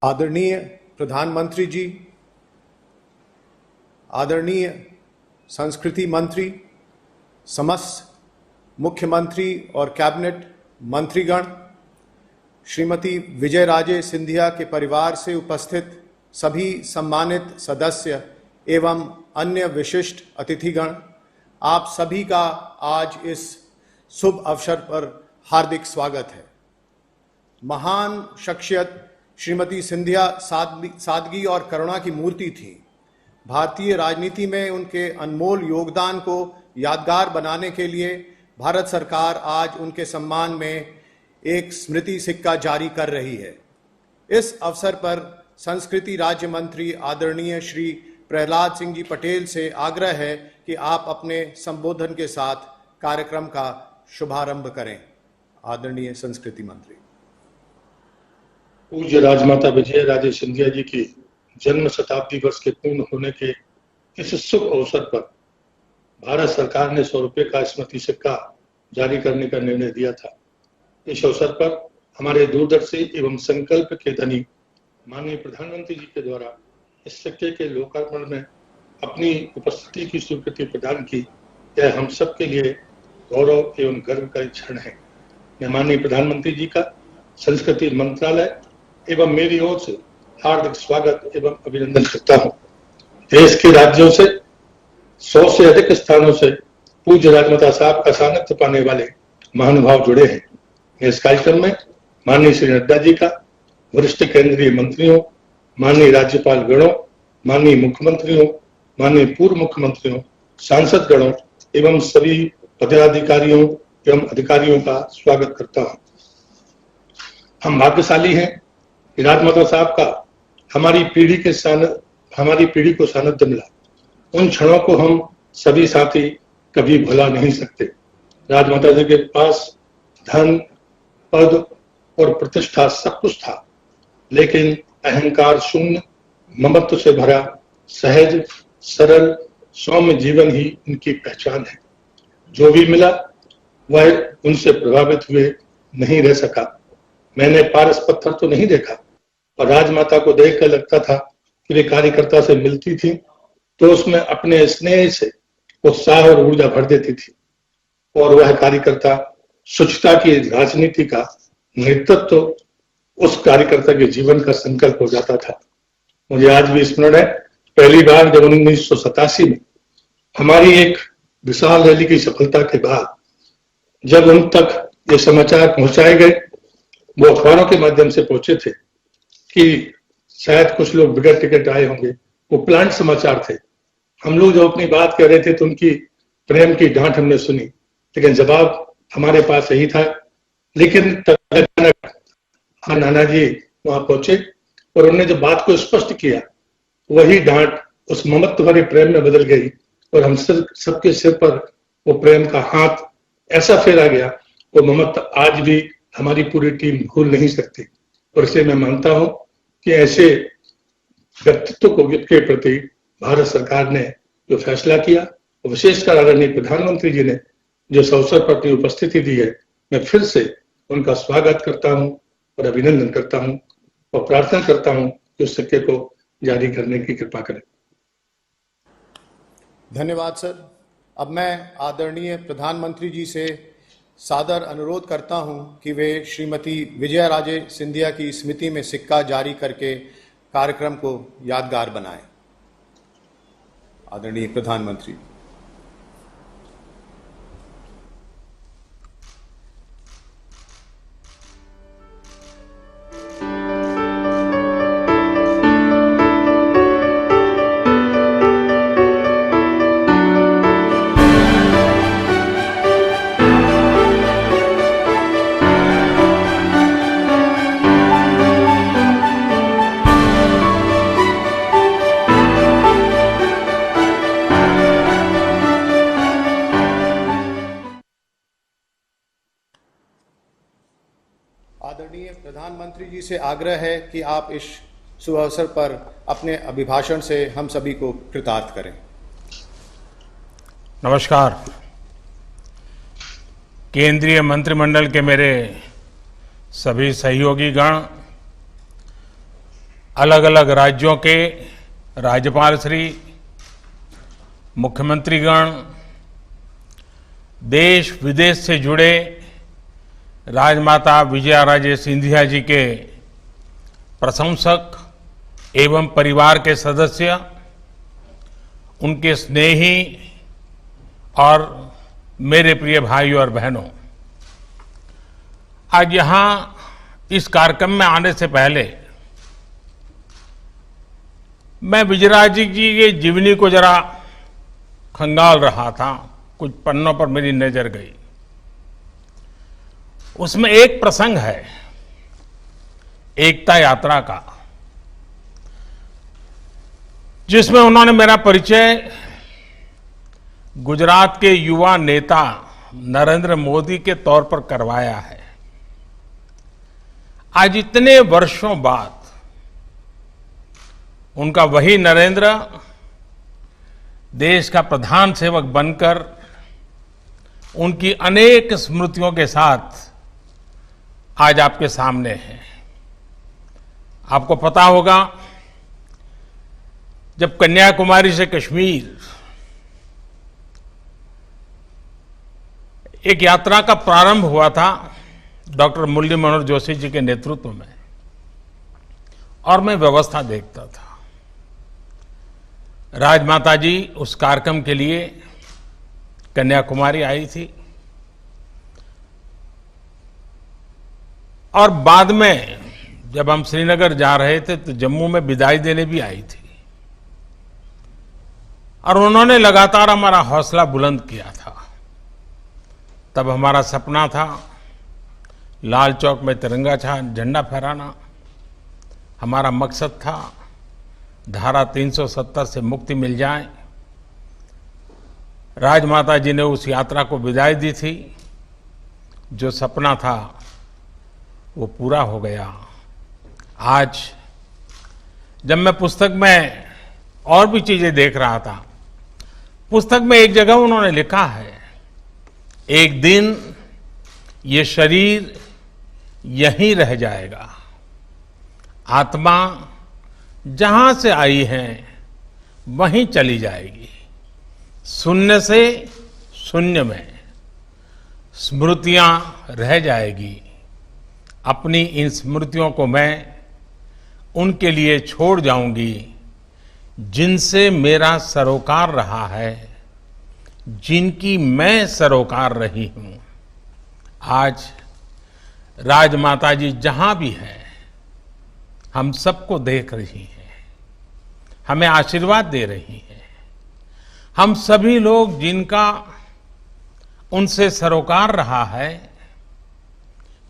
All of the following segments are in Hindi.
आदरणीय प्रधानमंत्री जी, आदरणीय संस्कृति मंत्री, समस्त मुख्यमंत्री और कैबिनेट मंत्रीगण, श्रीमती विजय राजे सिंधिया के परिवार से उपस्थित सभी सम्मानित सदस्य एवं अन्य विशिष्ट अतिथिगण, आप सभी का आज इस शुभ अवसर पर हार्दिक स्वागत है। महान शख्सियत श्रीमती सिंधिया सादगी और करुणा की मूर्ति थी। भारतीय राजनीति में उनके अनमोल योगदान को यादगार बनाने के लिए भारत सरकार आज उनके सम्मान में एक स्मृति सिक्का जारी कर रही है। इस अवसर पर संस्कृति राज्य मंत्री आदरणीय श्री प्रहलाद सिंह जी पटेल से आग्रह है कि आप अपने संबोधन के साथ कार्यक्रम का शुभारंभ करें। आदरणीय संस्कृति मंत्री। पूज्य राजमाता विजय राजे सिंधिया जी की जन्म शताब्दी वर्ष के पूर्ण होने के इस शुभ अवसर पर भारत सरकार ने 100 रुपये का स्मृति सिक्का जारी करने का निर्णय दिया था। इस अवसर पर हमारे दूरदर्शी एवं संकल्प के धनी माननीय प्रधानमंत्री जी के द्वारा इस सिक्के के लोकार्पण में अपनी उपस्थिति की स्वीकृति प्रदान की, यह हम सब के लिए गौरव एवं गर्व का क्षण है। मैं माननीय प्रधानमंत्री जी का संस्कृति मंत्रालय एवं मेरी ओर से हार्दिक स्वागत एवं अभिनंदन करता हूं। देश के राज्यों से 100 से अधिक स्थानों से पूज्य राजमाता साहब का सानिध्य पाने वाले महानुभाव जुड़े हैं। इस कार्यक्रम में माननीय श्री नड्डा जी का, वरिष्ठ केंद्रीय मंत्रियों, माननीय राज्यपाल गणों, माननीय मुख्यमंत्रियों, माननीय पूर्व मुख्यमंत्रियों, सांसद गणों एवं सभी पदाधिकारियों एवं अधिकारियों का स्वागत करता हूं। हम भाग्यशाली हैं कि राजमाता साहब का हमारी पीढ़ी को सानिध्य मिला। उन क्षणों को हम सभी साथी कभी भुला नहीं सकते। राजमाता जी के पास धन, पद और प्रतिष्ठा सब कुछ था, लेकिन अहंकार शून्य, ममत्व से भरा, सहज, सरल, सौम्य जीवन ही उनकी पहचान है। जो भी मिला वह उनसे प्रभावित हुए नहीं रह सका। मैंने पारस पत्थर तो नहीं देखा, और राजमाता को देखकर लगता था कि वे कार्यकर्ता से मिलती थी तो उसमें अपने स्नेह से उत्साह और ऊर्जा भर देती थी, और वह कार्यकर्ता स्वच्छता की राजनीति का नेतृत्व उस कार्यकर्ता के जीवन का संकल्प हो जाता था। मुझे आज भी स्मरण है, पहली बार जब 1987 में हमारी एक विशाल रैली की सफलता के बाद जब उन तक ये समाचार पहुंचाए गए, वो अखबारों के माध्यम से पहुंचे थे कि शायद कुछ लोग बिगड़ टिकट आए होंगे, वो प्लांट समाचार थे। हम लोग जो अपनी बात कह रहे थे तो उनकी प्रेम की डांट हमने सुनी, लेकिन जवाब हमारे पास यही था। लेकिन तब नाना जी वहां पहुंचे और उन्होंने जो बात को स्पष्ट किया, वही डांट उस ममत्व भरे प्रेम में बदल गई, और हम सबके सिर पर वो प्रेम का हाथ ऐसा फेरा गया, वो ममत्व आज भी हमारी पूरी टीम भूल नहीं सकती। और इसलिए मैं मानता हूं कि ऐसे व्यक्तित्व को के प्रति भारत सरकार ने जो फैसला किया, विशेषकर आदरणीय प्रधानमंत्री जी ने जो इस अवसर पर अपनी उपस्थिति दी है, मैं फिर से उनका स्वागत करता हूं और अभिनंदन करता हूं और प्रार्थना करता हूं कि उस सिक्के को जारी करने की कृपा करें। धन्यवाद सर। अब मैं आदरणीय प्रधानमंत्री जी से सादर अनुरोध करता हूं कि वे श्रीमती विजया राजे सिंधिया की स्मृति में सिक्का जारी करके कार्यक्रम को यादगार बनाएं। आदरणीय प्रधानमंत्री। आदरणीय प्रधानमंत्री जी से आग्रह है कि आप इस शुभ अवसर पर अपने अभिभाषण से हम सभी को कृतार्थ करें। नमस्कार। केंद्रीय मंत्रिमंडल के मेरे सभी सहयोगी गण, अलग अलग राज्यों के राज्यपाल श्री, मुख्यमंत्रीगण, देश विदेश से जुड़े राजमाता विजयाराजे सिंधिया जी के प्रशंसक एवं परिवार के सदस्य, उनके स्नेही और मेरे प्रिय भाइयों और बहनों, आज यहां इस कार्यक्रम में आने से पहले मैं विजयराजे जी की जीवनी को जरा खंगाल रहा था। कुछ पन्नों पर मेरी नजर गई। उसमें एक प्रसंग है एकता यात्रा का, जिसमें उन्होंने मेरा परिचय गुजरात के युवा नेता नरेंद्र मोदी के तौर पर करवाया है। आज इतने वर्षों बाद उनका वही नरेंद्र देश का प्रधान सेवक बनकर उनकी अनेक स्मृतियों के साथ आज आपके सामने है। आपको पता होगा, जब कन्याकुमारी से कश्मीर एक यात्रा का प्रारंभ हुआ था डॉक्टर मुरली मनोहर जोशी जी के नेतृत्व में, और मैं व्यवस्था देखता था। राजमाता जी उस कार्यक्रम के लिए कन्याकुमारी आई थी और बाद में जब हम श्रीनगर जा रहे थे तो जम्मू में विदाई देने भी आई थी, और उन्होंने लगातार हमारा हौसला बुलंद किया था। तब हमारा सपना था लाल चौक में तिरंगा झंडा फहराना। हमारा मकसद था धारा 370 से मुक्ति मिल जाए। राजमाता जी ने उस यात्रा को विदाई दी थी। जो सपना था वो पूरा हो गया। आज जब मैं पुस्तक में और भी चीजें देख रहा था, पुस्तक में एक जगह उन्होंने लिखा है, एक दिन ये शरीर यहीं रह जाएगा, आत्मा जहां से आई है वहीं चली जाएगी। शून्य से शून्य में स्मृतियां रह जाएगी। अपनी इन स्मृतियों को मैं उनके लिए छोड़ जाऊंगी जिनसे मेरा सरोकार रहा है, जिनकी मैं सरोकार रही हूं। आज राजमाता जी जहां भी है, हम सबको देख रही हैं, हमें आशीर्वाद दे रही हैं। हम सभी लोग जिनका उनसे सरोकार रहा है,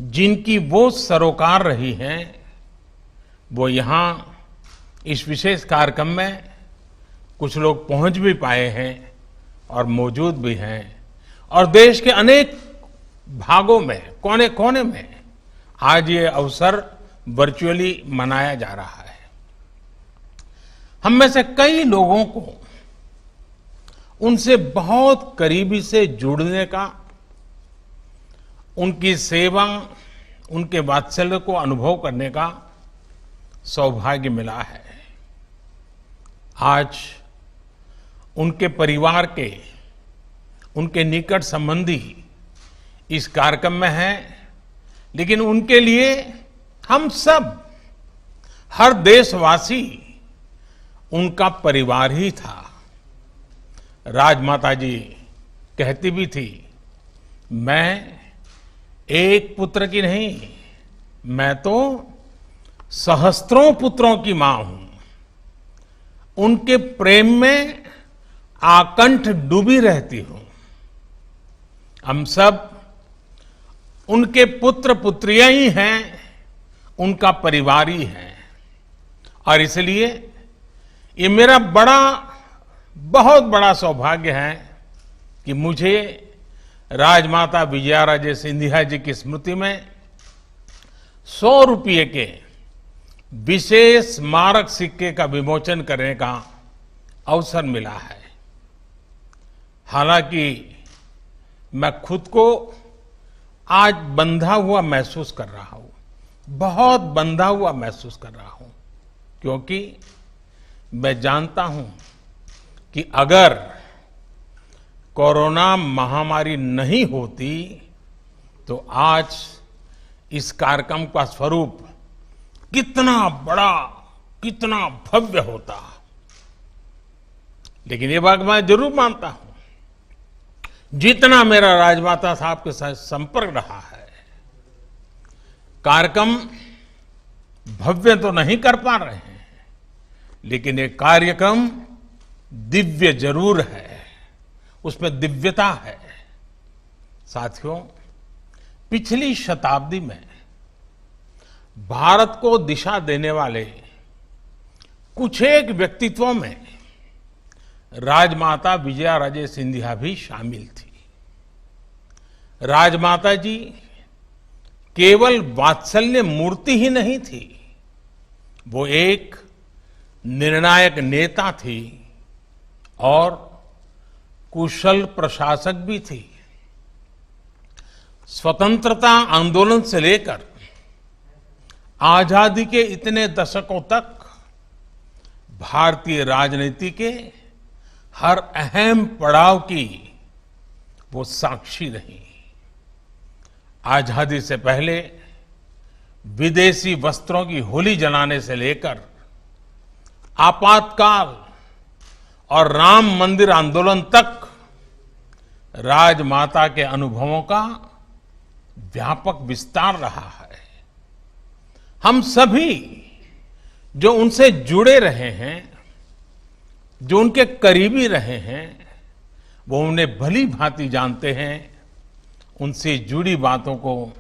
जिनकी वो सरोकार रही हैं, वो यहां इस विशेष कार्यक्रम में कुछ लोग पहुंच भी पाए हैं और मौजूद भी हैं, और देश के अनेक भागों में, कोने कोने में आज ये अवसर वर्चुअली मनाया जा रहा है। हम में से कई लोगों को उनसे बहुत करीबी से जुड़ने का, उनकी सेवा, उनके वात्सल्य को अनुभव करने का सौभाग्य मिला है। आज उनके परिवार के, उनके निकट संबंधी इस कार्यक्रम में हैं, लेकिन उनके लिए हम सब, हर देशवासी उनका परिवार ही था। राजमाता जी कहती भी थी, मैं एक पुत्र की नहीं, मैं तो सहस्त्रों पुत्रों की मां हूं। उनके प्रेम में आकंठ डूबी रहती हूं। हम सब उनके पुत्र पुत्रियां ही हैं, उनका परिवार ही है, और इसलिए ये मेरा बहुत बड़ा सौभाग्य है कि मुझे राजमाता विजयाराजे सिंधिया जी की स्मृति में 100 रुपये के विशेष स्मारक सिक्के का विमोचन करने का अवसर मिला है। हालांकि मैं खुद को आज बंधा हुआ महसूस कर रहा हूं, बहुत बंधा हुआ महसूस कर रहा हूं। क्योंकि मैं जानता हूं कि अगर कोरोना महामारी नहीं होती तो आज इस कार्यक्रम का स्वरूप कितना बड़ा, कितना भव्य होता। लेकिन ये बात मैं जरूर मानता हूं, जितना मेरा राजमाता साहब के साथ संपर्क रहा है, कार्यक्रम भव्य तो नहीं कर पा रहे हैं, लेकिन ये कार्यक्रम दिव्य जरूर है, उसमें दिव्यता है। साथियों, पिछली शताब्दी में भारत को दिशा देने वाले कुछ एक व्यक्तित्वों में राजमाता विजयाराजे सिंधिया भी शामिल थी। राजमाता जी केवल वात्सल्य मूर्ति ही नहीं थी, वो एक निर्णायक नेता थी और कुशल प्रशासक भी थी। स्वतंत्रता आंदोलन से लेकर आजादी के इतने दशकों तक भारतीय राजनीति के हर अहम पड़ाव की वो साक्षी रही। आजादी से पहले विदेशी वस्त्रों की होली जलाने से लेकर आपातकाल और राम मंदिर आंदोलन तक राजमाता के अनुभवों का व्यापक विस्तार रहा है। हम सभी जो उनसे जुड़े रहे हैं, जो उनके करीबी रहे हैं, वो उन्हें भली भांति जानते हैं, उनसे जुड़ी बातों को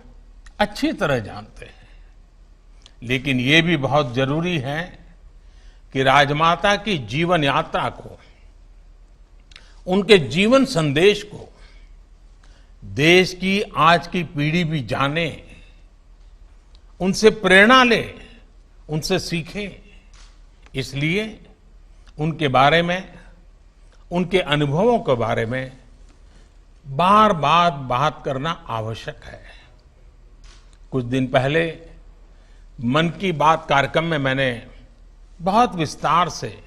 अच्छी तरह जानते हैं। लेकिन ये भी बहुत जरूरी है कि राजमाता की जीवन यात्रा को, उनके जीवन संदेश को देश की आज की पीढ़ी भी जाने, उनसे प्रेरणा ले, उनसे सीखे। इसलिए उनके बारे में, उनके अनुभवों के बारे में बार बार बात करना आवश्यक है। कुछ दिन पहले मन की बात कार्यक्रम में मैंने बहुत विस्तार से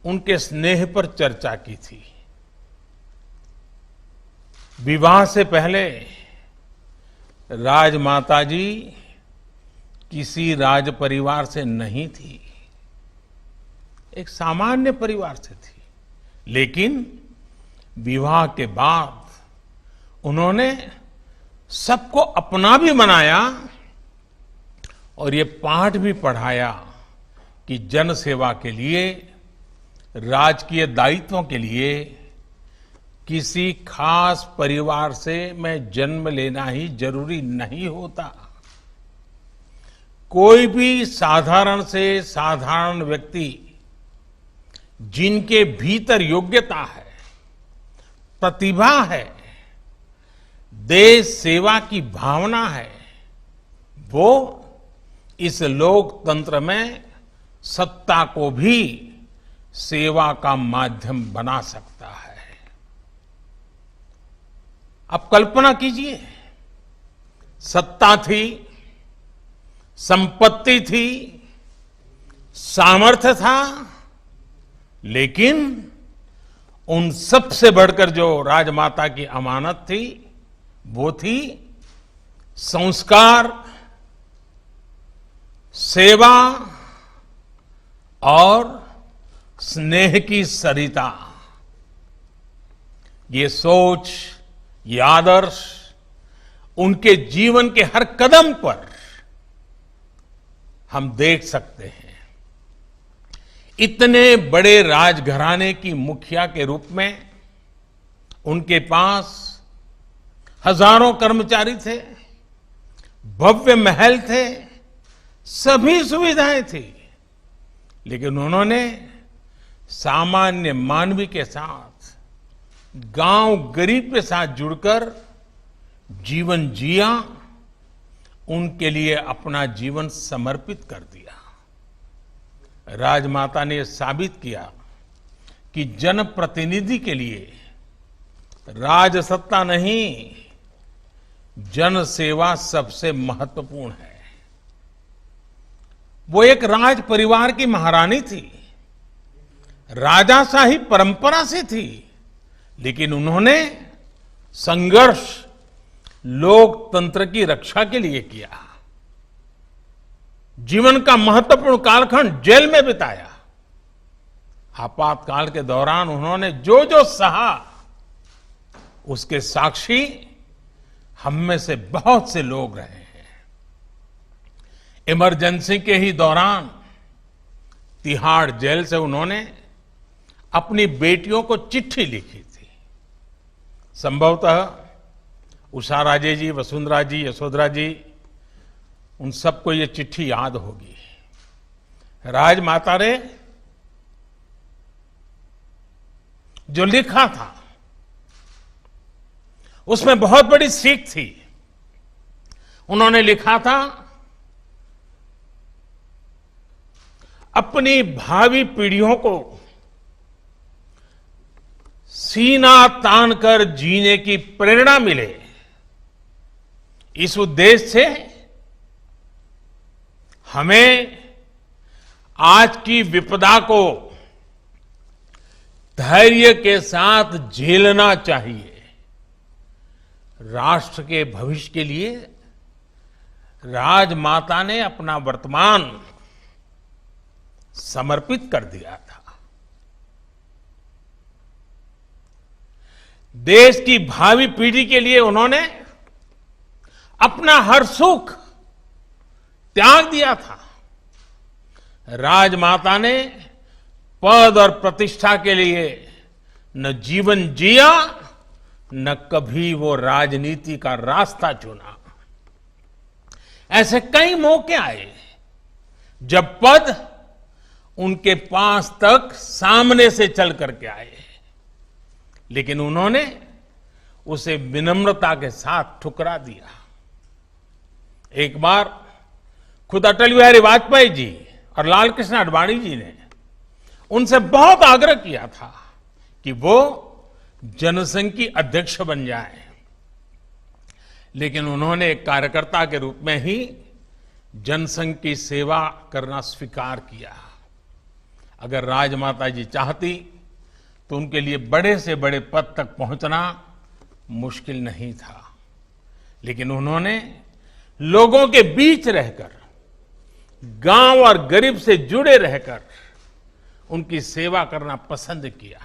उनके स्नेह पर चर्चा की थी। विवाह से पहले राजमाता जी किसी राज परिवार से नहीं थी, एक सामान्य परिवार से थी। लेकिन विवाह के बाद उन्होंने सबको अपना भी बनाया और ये पाठ भी पढ़ाया कि जन सेवा के लिए, राजकीय दायित्वों के लिए किसी खास परिवार से मैं जन्म लेना ही जरूरी नहीं होता। कोई भी साधारण से साधारण व्यक्ति जिनके भीतर योग्यता है, प्रतिभा है, देश सेवा की भावना है, वो इस लोकतंत्र में सत्ता को भी सेवा का माध्यम बना सकता है। अब कल्पना कीजिए, सत्ता थी, संपत्ति थी, सामर्थ्य था, लेकिन उन सब से बढ़कर जो राजमाता की अमानत थी, वो थी संस्कार, सेवा और स्नेह की सरिता। ये सोच, ये आदर्श उनके जीवन के हर कदम पर हम देख सकते हैं। इतने बड़े राजघराने की मुखिया के रूप में उनके पास हजारों कर्मचारी थे, भव्य महल थे, सभी सुविधाएं थी, लेकिन उन्होंने सामान्य मानवी के साथ, गांव गरीब के साथ जुड़कर जीवन जिया, उनके लिए अपना जीवन समर्पित कर दिया। राजमाता ने साबित किया कि जनप्रतिनिधि के लिए राजसत्ता नहीं, जन सेवा सबसे महत्वपूर्ण है। वो एक राज परिवार की महारानी थी, राजाशाही परंपरा से थी, लेकिन उन्होंने संघर्ष लोकतंत्र की रक्षा के लिए किया। जीवन का महत्वपूर्ण कालखंड जेल में बिताया। आपातकाल के दौरान उन्होंने जो जो सहा, उसके साक्षी हम में से बहुत से लोग रहे हैं। इमरजेंसी के ही दौरान तिहाड़ जेल से उन्होंने अपनी बेटियों को चिट्ठी लिखी थी। संभवतः उषा राजे जी, वसुंधरा जी, यशोधरा जी, उन सबको ये चिट्ठी याद होगी। राजमाता ने जो लिखा था उसमें बहुत बड़ी सीख थी। उन्होंने लिखा था, अपनी भावी पीढ़ियों को सीना तान कर जीने की प्रेरणा मिले, इस उद्देश्य से हमें आज की विपदा को धैर्य के साथ झेलना चाहिए। राष्ट्र के भविष्य के लिए राजमाता ने अपना वर्तमान समर्पित कर दिया था। देश की भावी पीढ़ी के लिए उन्होंने अपना हर सुख त्याग दिया था। राजमाता ने पद और प्रतिष्ठा के लिए न जीवन जिया, न कभी वो राजनीति का रास्ता चुना। ऐसे कई मौके आए जब पद उनके पास तक सामने से चल करके आए, लेकिन उन्होंने उसे विनम्रता के साथ ठुकरा दिया। एक बार खुद अटल बिहारी वाजपेयी जी और लाल कृष्ण आडवाणी जी ने उनसे बहुत आग्रह किया था कि वो जनसंघ की अध्यक्ष बन जाए, लेकिन उन्होंने एक कार्यकर्ता के रूप में ही जनसंघ की सेवा करना स्वीकार किया। अगर राजमाता जी चाहती तो उनके लिए बड़े से बड़े पद तक पहुंचना मुश्किल नहीं था, लेकिन उन्होंने लोगों के बीच रहकर, गांव और गरीब से जुड़े रहकर उनकी सेवा करना पसंद किया।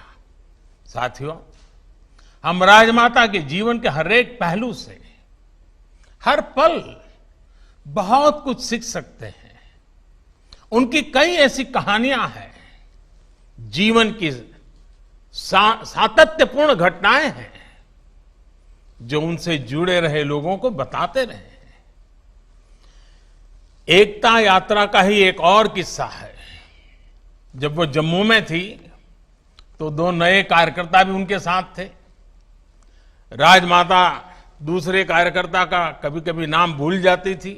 साथियों, हम राजमाता के जीवन के हर एक पहलू से, हर पल बहुत कुछ सीख सकते हैं। उनकी कई ऐसी कहानियां हैं, जीवन की सातत्यपूर्ण घटनाएं हैं जो उनसे जुड़े रहे लोगों को बताते रहे। एकता यात्रा का ही एक और किस्सा है। जब वो जम्मू में थी तो दो नए कार्यकर्ता भी उनके साथ थे। राजमाता दूसरे कार्यकर्ता का कभी कभी नाम भूल जाती थी,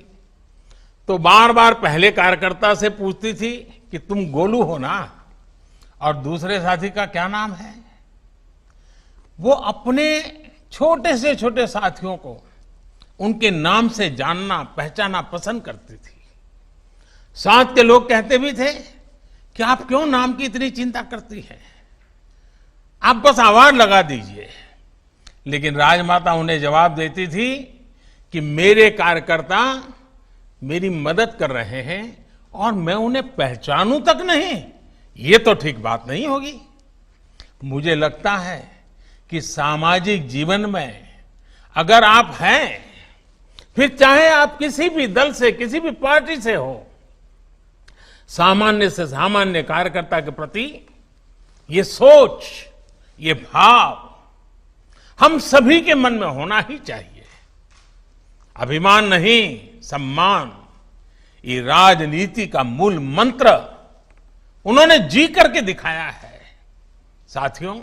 तो बार बार पहले कार्यकर्ता से पूछती थी कि तुम गोलू हो ना, और दूसरे साथी का क्या नाम है। वो अपने छोटे से छोटे साथियों को उनके नाम से जानना पहचाना पसंद करती थी। साथ के लोग कहते भी थे कि आप क्यों नाम की इतनी चिंता करती हैं, आप बस आवाज लगा दीजिए। लेकिन राजमाता उन्हें जवाब देती थी कि मेरे कार्यकर्ता मेरी मदद कर रहे हैं और मैं उन्हें पहचानूं तक नहीं, ये तो ठीक बात नहीं होगी। मुझे लगता है कि सामाजिक जीवन में अगर आप हैं, फिर चाहे आप किसी भी दल से, किसी भी पार्टी से हो, सामान्य से सामान्य कार्यकर्ता के प्रति ये सोच, ये भाव हम सभी के मन में होना ही चाहिए। अभिमान नहीं, सम्मान, ये राजनीति का मूल मंत्र उन्होंने जी करके दिखाया है। साथियों,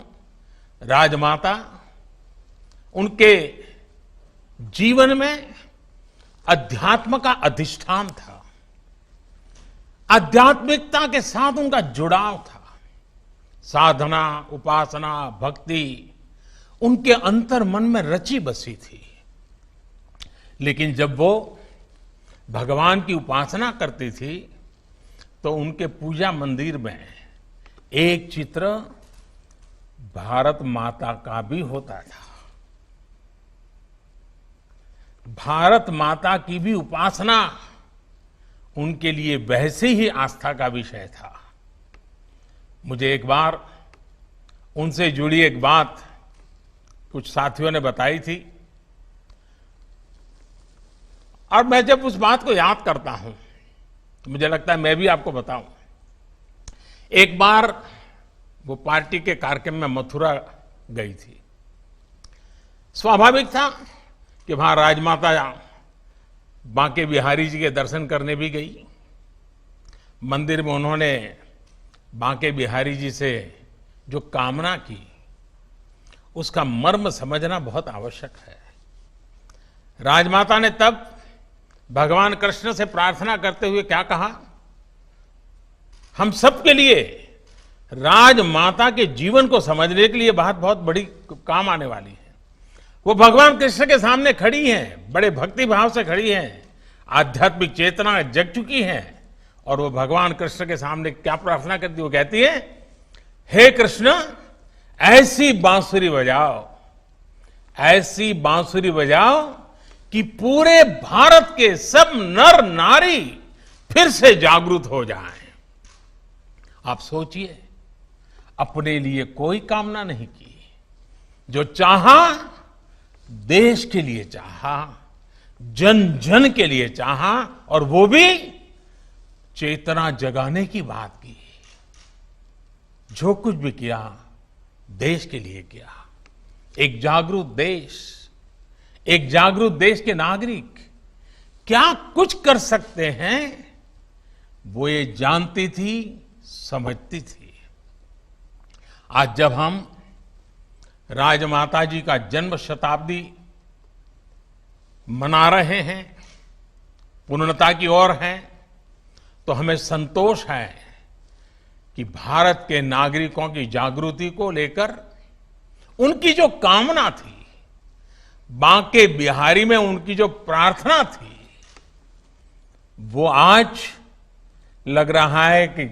राजमाता, उनके जीवन में अध्यात्म का अधिष्ठान था। आध्यात्मिकता के साथ उनका जुड़ाव था। साधना, उपासना, भक्ति उनके अंतर मन में रची बसी थी। लेकिन जब वो भगवान की उपासना करती थी तो उनके पूजा मंदिर में एक चित्र भारत माता का भी होता था। भारत माता की भी उपासना उनके लिए वैसे ही आस्था का विषय था। मुझे एक बार उनसे जुड़ी एक बात कुछ साथियों ने बताई थी और मैं जब उस बात को याद करता हूं तो मुझे लगता है मैं भी आपको बताऊं। एक बार वो पार्टी के कार्यक्रम में मथुरा गई थी। स्वाभाविक था कि वहां राजमाता बांके बिहारी जी के दर्शन करने भी गई। मंदिर में उन्होंने बांके बिहारी जी से जो कामना की उसका मर्म समझना बहुत आवश्यक है। राजमाता ने तब भगवान कृष्ण से प्रार्थना करते हुए क्या कहा? हम सब के लिए राजमाता के जीवन को समझने के लिए बात बहुत बड़ी काम आने वाली है। वो भगवान कृष्ण के सामने खड़ी हैं, बड़े भक्ति भाव से खड़ी हैं, आध्यात्मिक चेतना जग चुकी है और वो भगवान कृष्ण के सामने क्या प्रार्थना करती है? वो कहती है, हे कृष्ण, ऐसी बांसुरी बजाओ, ऐसी बांसुरी बजाओ कि पूरे भारत के सब नर नारी फिर से जागरूक हो जाएं। आप सोचिए, अपने लिए कोई कामना नहीं की, जो चाहा देश के लिए चाहा, जन जन के लिए चाहा और वो भी चेतना जगाने की बात की। जो कुछ भी किया देश के लिए किया। एक जागरूक देश के नागरिक क्या कुछ कर सकते हैं वो ये जानती थी, समझती थी। आज जब हम राजमाता जी का जन्म शताब्दी मना रहे हैं, पूर्णता की ओर हैं, तो हमें संतोष है कि भारत के नागरिकों की जागृति को लेकर उनकी जो कामना थी, बांके बिहारी में उनकी जो प्रार्थना थी, वो आज लग रहा है कि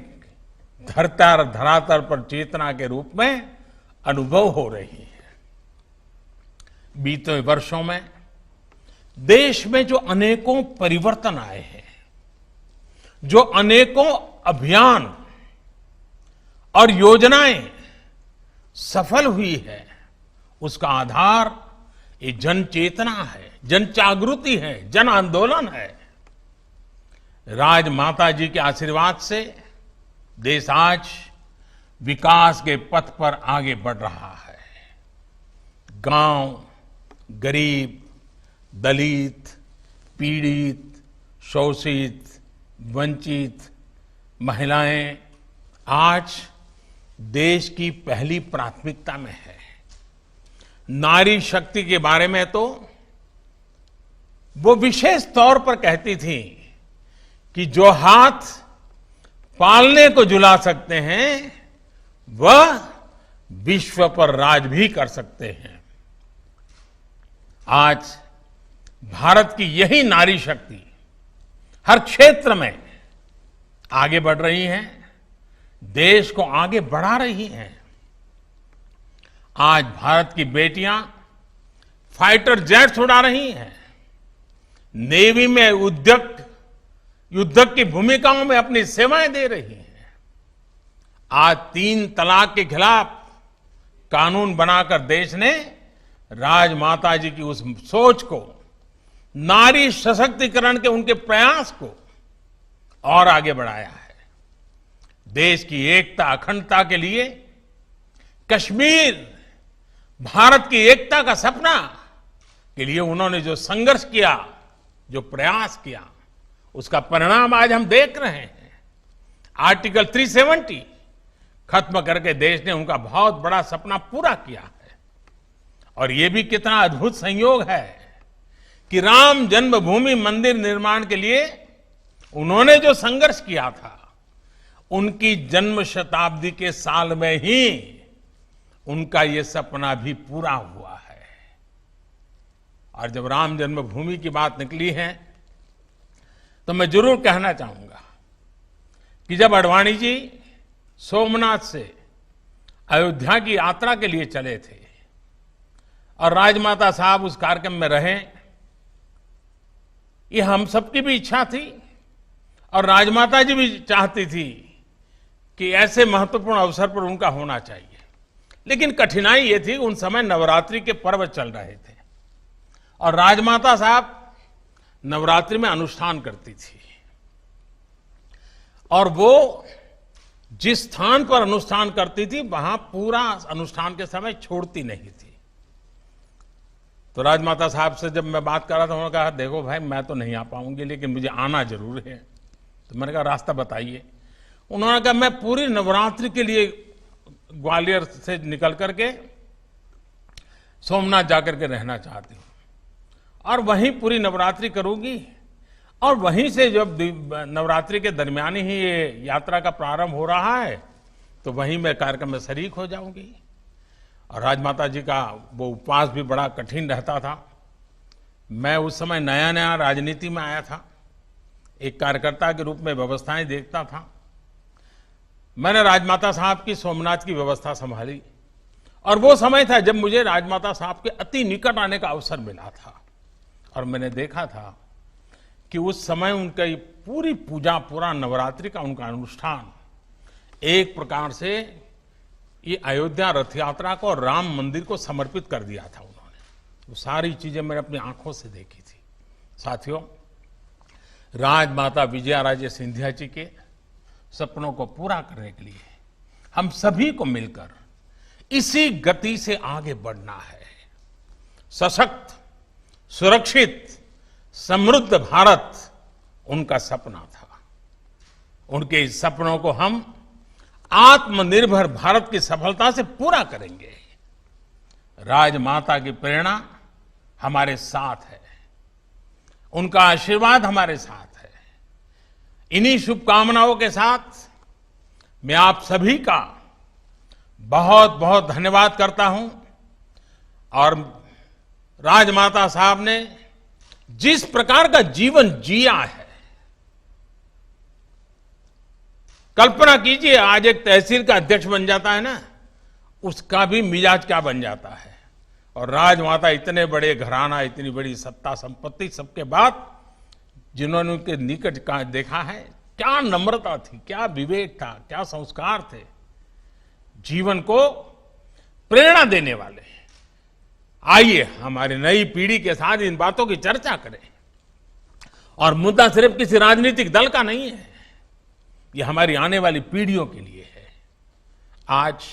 धरातल पर चेतना के रूप में अनुभव हो रही है। बीते वर्षों में देश में जो अनेकों परिवर्तन आए हैं, जो अनेकों अभियान और योजनाएं सफल हुई है, उसका आधार ये जन चेतना है, जन जागृति है, जन आंदोलन है। राजमाता जी के आशीर्वाद से देश आज विकास के पथ पर आगे बढ़ रहा है। गांव, गरीब, दलित, पीड़ित, शोषित, वंचित महिलाएं आज देश की पहली प्राथमिकता में है। नारी शक्ति के बारे में तो वो विशेष तौर पर कहती थी कि जो हाथ पालने को झुला सकते हैं वह विश्व पर राज भी कर सकते हैं। आज भारत की यही नारी शक्ति हर क्षेत्र में आगे बढ़ रही हैं, देश को आगे बढ़ा रही हैं। आज भारत की बेटियां फाइटर जेट्स उड़ा रही हैं, नेवी में युद्धक की भूमिकाओं में अपनी सेवाएं दे रही हैं। आज 3 तलाक के खिलाफ कानून बनाकर देश ने राजमाता जी की उस सोच को, नारी सशक्तिकरण के उनके प्रयास को और आगे बढ़ाया है। देश की एकता, अखंडता के लिए कश्मीर, भारत की एकता का सपना के लिए उन्होंने जो संघर्ष किया, जो प्रयास किया, उसका परिणाम आज हम देख रहे हैं। आर्टिकल 370 खत्म करके देश ने उनका बहुत बड़ा सपना पूरा किया है। और यह भी कितना अद्भुत संयोग है कि राम जन्मभूमि मंदिर निर्माण के लिए उन्होंने जो संघर्ष किया था, उनकी जन्म शताब्दी के साल में ही उनका ये सपना भी पूरा हुआ है। और जब राम जन्मभूमि की बात निकली है तो मैं जरूर कहना चाहूंगा कि जब अडवाणी जी सोमनाथ से अयोध्या की यात्रा के लिए चले थे और राजमाता साहब उस कार्यक्रम में रहे, ये हम सबकी भी इच्छा थी और राजमाता जी भी चाहती थी कि ऐसे महत्वपूर्ण अवसर पर उनका होना चाहिए। लेकिन कठिनाई ये थी, उन समय नवरात्रि के पर्व चल रहे थे और राजमाता साहब नवरात्रि में अनुष्ठान करती थी और वो जिस स्थान पर अनुष्ठान करती थी वहां पूरा अनुष्ठान के समय छोड़ती नहीं थी। तो राजमाता साहब से जब मैं बात कर रहा था, उन्होंने कहा देखो भाई मैं तो नहीं आ पाऊंगी लेकिन मुझे आना जरूर है। तो मैंने कहा रास्ता बताइए। उन्होंने कहा मैं पूरी नवरात्रि के लिए ग्वालियर से निकल करके सोमनाथ जाकर के रहना चाहती हूँ और वहीं पूरी नवरात्रि करूंगी और वहीं से जब नवरात्रि के दरमियान ही ये यात्रा का प्रारंभ हो रहा है तो वहीं मैं कार्यक्रम में शरीक हो जाऊंगी। और राजमाता जी का वो उपवास भी बड़ा कठिन रहता था। मैं उस समय नया नया राजनीति में आया था, एक कार्यकर्ता के रूप में व्यवस्थाएं देखता था। मैंने राजमाता साहब की सोमनाथ की व्यवस्था संभाली और वो समय था जब मुझे राजमाता साहब के अति निकट आने का अवसर मिला था और मैंने देखा था कि उस समय उनका पूरी पूजा, पूरा नवरात्रि का उनका अनुष्ठान एक प्रकार से ये अयोध्या रथ यात्रा को और राम मंदिर को समर्पित कर दिया था उन्होंने। वो सारी चीजें मैंने अपनी आंखों से देखी थी। साथियों, राजमाता विजया राजे सिंधिया जी के सपनों को पूरा करने के लिए हम सभी को मिलकर इसी गति से आगे बढ़ना है। सशक्त, सुरक्षित, समृद्ध भारत उनका सपना था। उनके इस सपनों को हम आत्मनिर्भर भारत की सफलता से पूरा करेंगे। राजमाता की प्रेरणा हमारे साथ है, उनका आशीर्वाद हमारे साथ है। इन्हीं शुभकामनाओं के साथ मैं आप सभी का बहुत बहुत धन्यवाद करता हूं और राजमाता साहब ने जिस प्रकार का जीवन जिया है, कल्पना कीजिए आज एक तहसील का अध्यक्ष बन जाता है ना, उसका भी मिजाज क्या बन जाता है। और राजमाता इतने बड़े घराना, इतनी बड़ी सत्ता संपत्ति सबके बाद जिन्होंने उनके निकट का देखा है, क्या नम्रता थी, क्या विवेक था, क्या संस्कार थे, जीवन को प्रेरणा देने वाले। आइए हमारी नई पीढ़ी के साथ इन बातों की चर्चा करें। और मुद्दा सिर्फ किसी राजनीतिक दल का नहीं है, ये हमारी आने वाली पीढ़ियों के लिए है। आज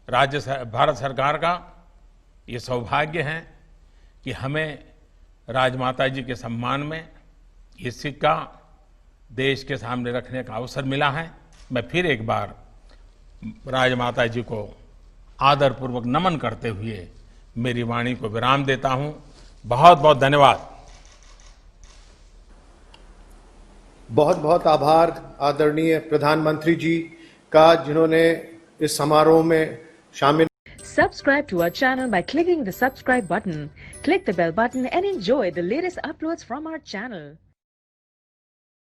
भारत सरकार का ये सौभाग्य है कि हमें राजमाता जी के सम्मान में ये सिक्का देश के सामने रखने का अवसर मिला है। मैं फिर एक बार राजमाता जी को आदरपूर्वक नमन करते हुए मेरी वाणी को विराम देता हूं। बहुत बहुत धन्यवाद। बहुत बहुत आभार आदरणीय प्रधानमंत्री जी का, जिन्होंने इस समारोह में शामिल। Subscribe to our channel by clicking the subscribe button. Click the bell button and enjoy the latest uploads from our channel.